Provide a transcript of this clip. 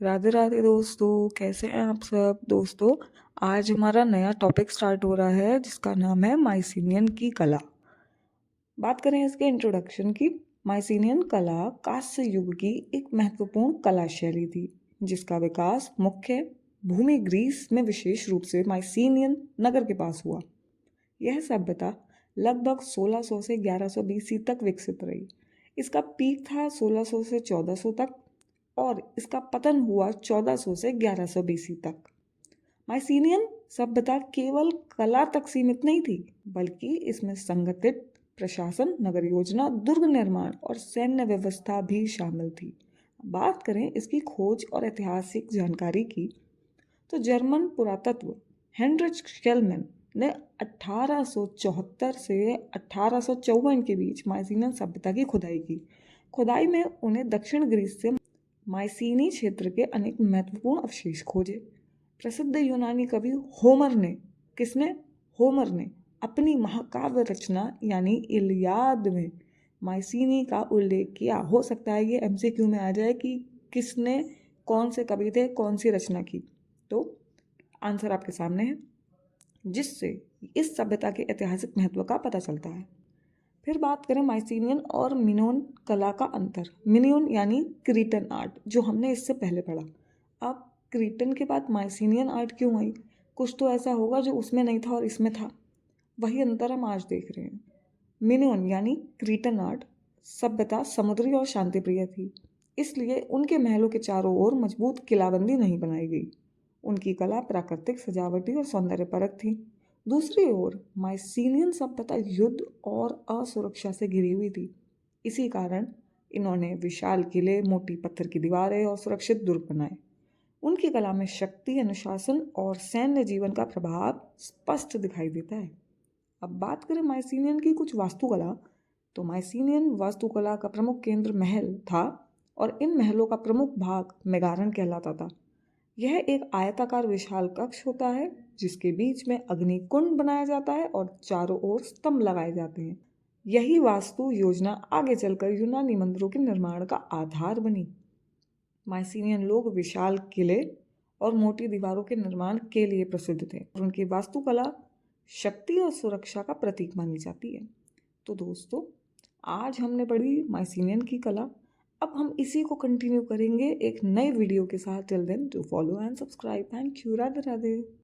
राधे राधे दोस्तों, कैसे हैं आप सब दोस्तों। आज हमारा नया टॉपिक स्टार्ट हो रहा है जिसका नाम है माइसिनियन की कला। बात करें इसके इंट्रोडक्शन की। माइसिनियन कला कांस्य युग की एक महत्वपूर्ण कला शैली थी जिसका विकास मुख्य भूमि ग्रीस में विशेष रूप से माइसिनियन नगर के पास हुआ। यह सभ्यता लगभग 1600 से 1100 बीसी तक विकसित रही। इसका पीक था 1600 से 1400 तक और इसका पतन हुआ 1400 से 1100 बीसी तक। माइसिनियन सभ्यता केवल कला तक सीमित नहीं थी, बल्कि इसमें संगठित प्रशासन, नगर योजना, दुर्ग निर्माण और सैन्य व्यवस्था भी शामिल थी। बात करें इसकी खोज और ऐतिहासिक जानकारी की, तो जर्मन पुरातत्व हेनरिच शेलमैन ने 1874 से 1854 के बीच माइसिनियन सभ्यता की खुदाई की। खुदाई में उन्हें दक्षिण ग्रीस से माइसिनी क्षेत्र के अनेक महत्वपूर्ण अवशेष खोजे। प्रसिद्ध यूनानी कवि होमर ने अपनी महाकाव्य रचना यानी इलियाद में माइसिनी का उल्लेख किया। हो सकता है ये एमसीक्यू में आ जाए कि किसने, कौन से कवि थे, कौन सी रचना की, तो आंसर आपके सामने है, जिससे इस सभ्यता के ऐतिहासिक महत्व का पता चलता है। फिर बात करें माइसिनियन और मिनोन कला का अंतर। मिनोन यानी क्रीटन आर्ट, जो हमने इससे पहले पढ़ा। अब क्रीटन के बाद माइसिनियन आर्ट क्यों आई? कुछ तो ऐसा होगा जो उसमें नहीं था और इसमें था। वही अंतर हम आज देख रहे हैं। मिनोन यानी क्रीटन आर्ट सभ्यता समुद्री और शांतिप्रिय थी, इसलिए उनके महलों के चारों ओर मजबूत किलाबंदी नहीं बनाई गई। उनकी कला प्राकृतिक, सजावटी और सौंदर्यपरक थी। दूसरी ओर माइसिनियन सभ्यता युद्ध और असुरक्षा से घिरी हुई थी। इसी कारण इन्होंने विशाल किले, मोटी पत्थर की दीवारें और सुरक्षित दुर्ग बनाए। उनकी कला में शक्ति, अनुशासन और सैन्य जीवन का प्रभाव स्पष्ट दिखाई देता है। अब बात करें माइसिनियन की कुछ वास्तुकला, तो माइसिनियन वास्तुकला का प्रमुख केंद्र महल था और इन महलों का प्रमुख भाग मेगारन कहलाता था। यह एक आयताकार विशाल कक्ष होता है जिसके बीच में अग्निकुंड बनाया जाता है और चारों ओर स्तंभ लगाए जाते हैं। यही वास्तु योजना आगे चलकर यूनानी मंदिरों के निर्माण का आधार बनी। माइसिनियन लोग विशाल किले और मोटी दीवारों के निर्माण के लिए प्रसिद्ध थे और उनकी वास्तुकला शक्ति और सुरक्षा का प्रतीक मानी जाती है। तो दोस्तों, आज हमने पढ़ी माइसिनियन की कला। अब हम इसी को कंटिन्यू करेंगे एक नए वीडियो के साथ। Till then, do follow and subscribe. Thank you. Radhe Radhe.